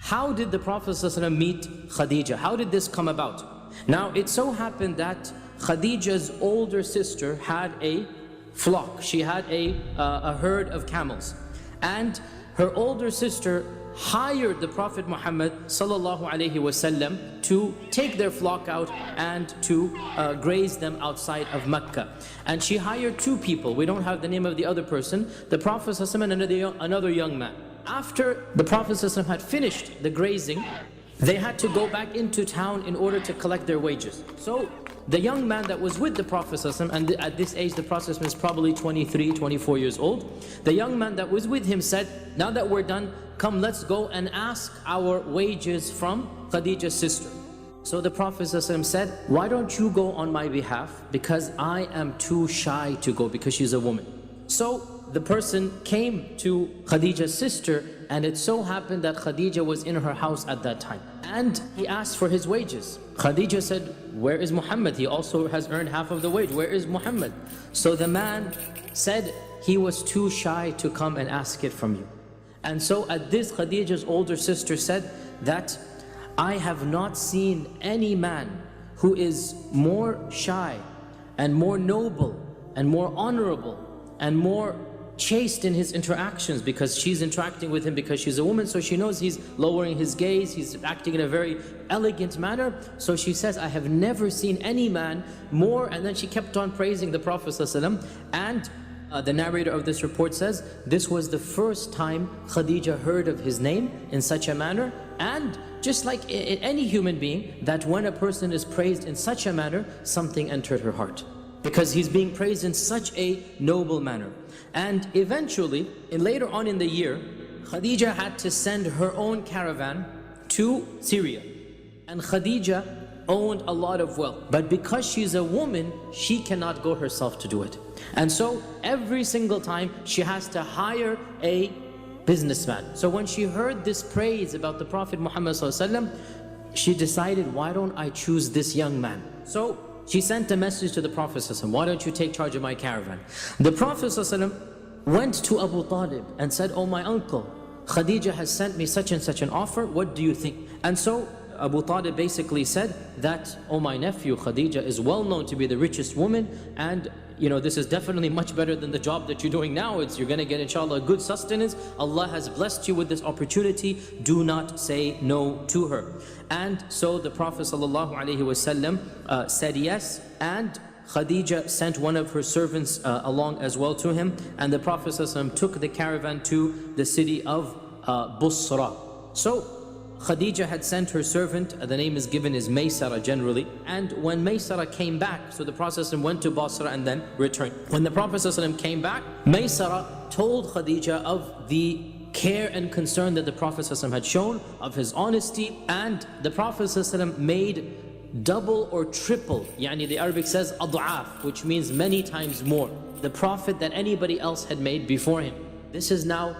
How did the Prophet ﷺ meet Khadijah? How did this come about? Now, it so happened that Khadijah's older sister had a flock. She had a herd of camels. And her older sister hired the Prophet Muhammad ﷺ to take their flock out and to graze them outside of Mecca. And she hired two people. We don't have the name of the other person. The Prophet ﷺ and another young man. After the Prophet ﷺ had finished the grazing, they had to go back into town in order to collect their wages. So the young man that was with the Prophet ﷺ, and at this age the Prophet is probably 23, 24 years old, the young man that was with him said, now that we're done, come, let's go and ask our wages from Khadijah's sister. So the Prophet ﷺ said, why don't you go on my behalf, because I am too shy to go, because she's a woman. So the person came to Khadijah's sister, and it so happened that Khadijah was in her house at that time. And he asked for his wages. Khadijah said, where is Muhammad? He also has earned half of the wage. Where is Muhammad? So the man said he was too shy to come and ask it from you. And so at this, Khadijah's older sister said that I have not seen any man who is more shy and more noble and more honorable and more chaste in his interactions, because she's interacting with him because she's a woman, so she knows he's lowering his gaze, he's acting in a very elegant manner. So she says, I have never seen any man more, and then she kept on praising the Prophet ﷺ. And the narrator of this report says, this was the first time Khadijah heard of his name in such a manner. And just like any human being, that when a person is praised in such a manner, something entered her heart, because he's being praised in such a noble manner. And eventually, later on in the year, Khadijah had to send her own caravan to Syria. And Khadijah owned a lot of wealth, but because she's a woman, she cannot go herself to do it. And so every single time she has to hire a businessman. So when she heard this praise about the Prophet Muhammad ﷺ, she decided, why don't I choose this young man? So she sent a message to the Prophet ﷺ, why don't you take charge of my caravan? The Prophet ﷺ went to Abu Talib and said, oh my uncle, Khadijah has sent me such and such an offer, what do you think? And so Abu Talib basically said that, oh my nephew, Khadijah is well known to be the richest woman, and this is definitely much better than the job that you're doing now. You're going to get, inshallah, a good sustenance. Allah has blessed you with this opportunity. Do not say no to her. And so the Prophet ﷺ said yes, and Khadijah sent one of her servants along as well to him, and the Prophet ﷺ took the caravan to the city of Busra. So Khadijah had sent her servant, the name is given is Maysara generally, and when Maysara came back, so the Prophet went to Basra and then returned. When the Prophet came back, Maysara told Khadijah of the care and concern that the Prophet had shown, of his honesty, and the Prophet made double or triple, the Arabic says ad'af, which means many times more, the Prophet that anybody else had made before him. This is now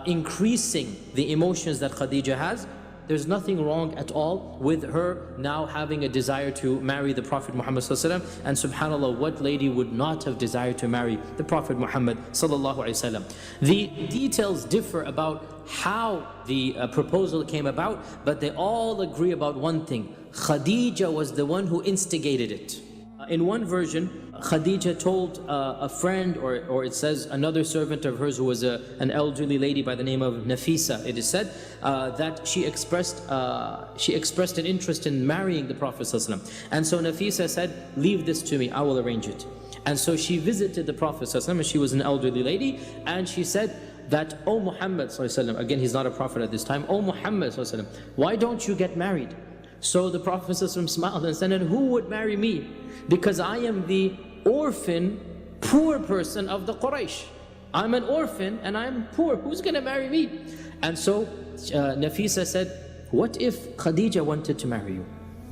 increasing the emotions that Khadijah has. There's nothing wrong at all with her now having a desire to marry the Prophet Muhammad ﷺ. And subhanAllah, what lady would not have desired to marry the Prophet Muhammad ﷺ? The details differ about how the proposal came about, but they all agree about one thing. Khadijah was the one who instigated it. In one version, Khadijah told a friend, or it says another servant of hers who was an elderly lady by the name of Nafisa, it is said that she expressed an interest in marrying the Prophet ﷺ. And so Nafisa said, leave this to me, I will arrange it. And so she visited the Prophet ﷺ, and she was an elderly lady, and she said that, oh Muhammad ﷺ, again he's not a prophet at this time, oh Muhammad ﷺ, why don't you get married? So the Prophet ﷺ smiled and said, and who would marry me? Because I am the orphan, poor person of the Quraysh. I'm an orphan and I'm poor. Who's going to marry me? And so Nafisa said, what if Khadijah wanted to marry you?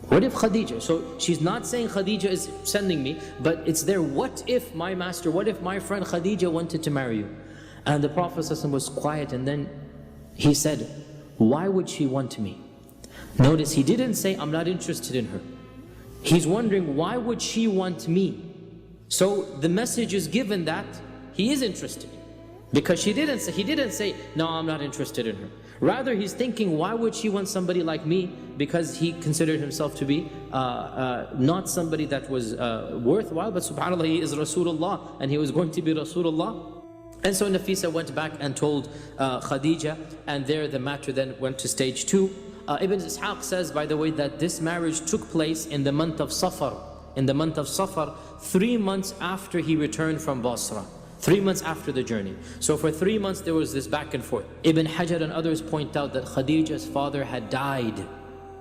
What if Khadijah? So she's not saying Khadijah is sending me, but it's there, what if my master, what if my friend Khadijah wanted to marry you? And the Prophet ﷺ was quiet, and then he said, why would she want me? Notice he didn't say, I'm not interested in her. He's wondering, why would she want me? So the message is given that he is interested. Because he didn't say, no, I'm not interested in her. Rather, he's thinking, why would she want somebody like me? Because he considered himself to be not somebody that was worthwhile, but subhanAllah, he is Rasulullah, and he was going to be Rasulullah. And so Nafisa went back and told Khadijah, and there the matter then went to stage 2. Ibn Ishaq says, by the way, that this marriage took place in the month of Safar. In the month of Safar, 3 months after he returned from Basra. 3 months after the journey. So for 3 months there was this back and forth. Ibn Hajar and others point out that Khadija's father had died.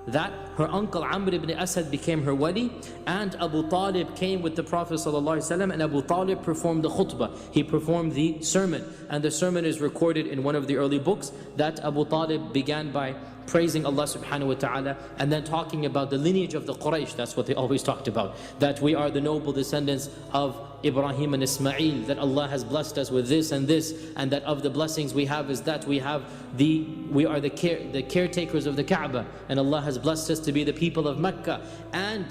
That her uncle Amr ibn Asad became her wali, and Abu Talib came with the Prophet ﷺ, and Abu Talib performed the khutbah. He performed the sermon, and the sermon is recorded in one of the early books that Abu Talib began by praising Allah subhanahu wa ta'ala, and then talking about the lineage of the Quraysh. That's what they always talked about, that we are the noble descendants of Ibrahim and Ismail, that Allah has blessed us with this and this, and that of the blessings we have is that we are the caretakers of the Kaaba, and Allah has blessed us to be the people of Mecca. And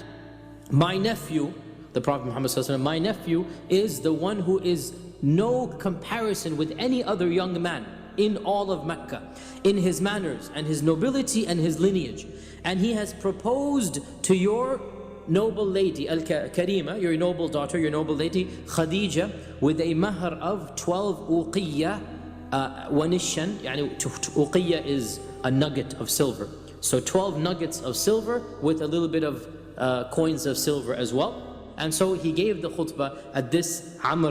my nephew, the Prophet Muhammad sallallahu alaihi wasallam, my nephew is the one who is no comparison with any other young man in all of Mecca, in his manners and his nobility and his lineage. And he has proposed to your noble lady, Al-Karima, your noble daughter, your noble lady, Khadijah, with a mahr of 12 uqiyya wa nishan. Uqiyya is a nugget of silver. So 12 nuggets of silver with a little bit of coins of silver as well. And so he gave the khutbah. At this, Amr,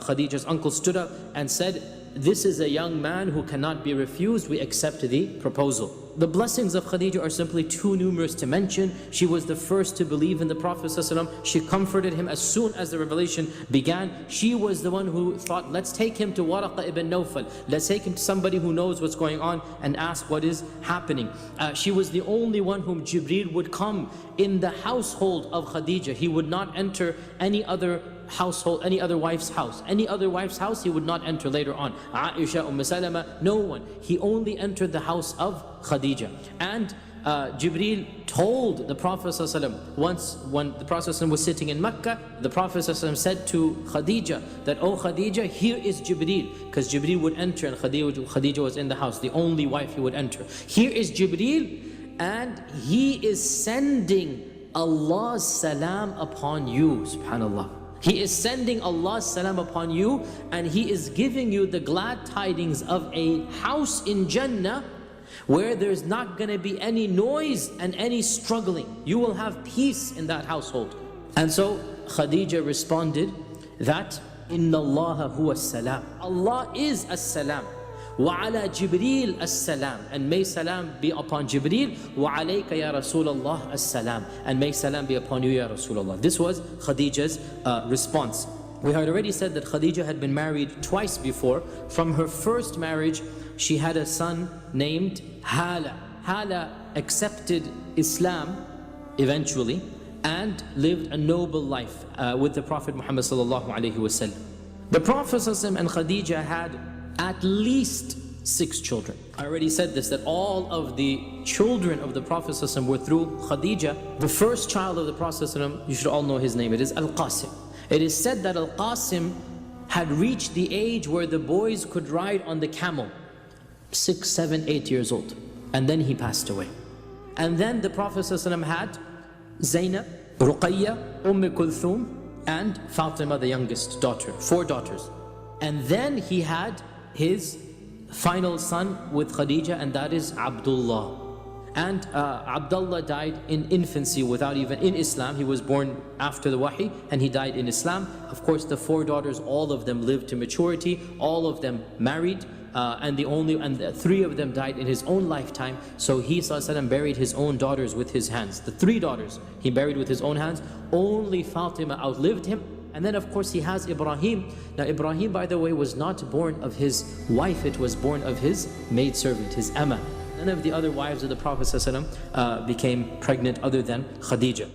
Khadijah's uncle, stood up and said, this is a young man who cannot be refused. We accept the proposal. The blessings of Khadijah are simply too numerous to mention. She was the first to believe in the Prophet ﷺ. She comforted him as soon as the revelation began. She was the one who thought, let's take him to Waraqa ibn Nawfal. Let's take him to somebody who knows what's going on and ask what is happening. She was the only one whom Jibreel would come in the household of Khadijah. He would not enter any other household, any other wife's house. Any other wife's house he would not enter later on. Aisha, Salama, no one. He only entered the house of Khadijah. And Jibreel told the Prophet ﷺ, once when the Prophet ﷺ was sitting in Mecca, the Prophet ﷺ said to Khadijah that, oh Khadijah, here is Jibreel. Because Jibreel would enter and Khadijah was in the house, the only wife he would enter. Here is Jibreel, and he is sending Allah's salam upon you, subhanallah. He is sending Allah's salam upon you, and He is giving you the glad tidings of a house in Jannah where there's not going to be any noise and any struggling. You will have peace in that household. And so Khadijah responded that, Inna Allaha huwa as-salam. Allah is as-salam. وَعَلَى جِبْرِيلَ السَّلَامِ. And may salam be upon Jibreel. وَعَلَيْكَ يَا رَسُولَ اللَّهِ السَّلَامِ. And may salam be upon you, Ya Rasulullah. This was Khadijah's response. We had already said that Khadijah had been married twice before. From her first marriage, she had a son named Hala. Hala accepted Islam eventually and lived a noble life with the Prophet Muhammad sallallahu alaihi wasallam. The Prophet ﷺ and Khadijah had at least 6 children. I already said this, that all of the children of the Prophet ﷺ were through Khadijah. The first child of the Prophet ﷺ, you should all know his name, it is Al-Qasim. It is said that Al-Qasim had reached the age where the boys could ride on the camel, 6, 7, 8 years old. And then he passed away. And then the Prophet ﷺ had Zainab, Ruqayya, Kulthum, and Fatima, the youngest daughter, 4 daughters. And then he had his final son with Khadijah, and that is Abdullah. And Abdullah died in infancy without even in Islam. He was born after the Wahi and he died in Islam. Of course, the 4 daughters, all of them lived to maturity, all of them married, and the 3 of them died in his own lifetime. So he ﷺ buried his own daughters with his hands. The 3 daughters he buried with his own hands. Only Fatima outlived him. And then of course he has Ibrahim. Now Ibrahim, by the way, was not born of his wife, it was born of his maidservant, his Amma. None of the other wives of the Prophet ﷺ became pregnant other than Khadijah.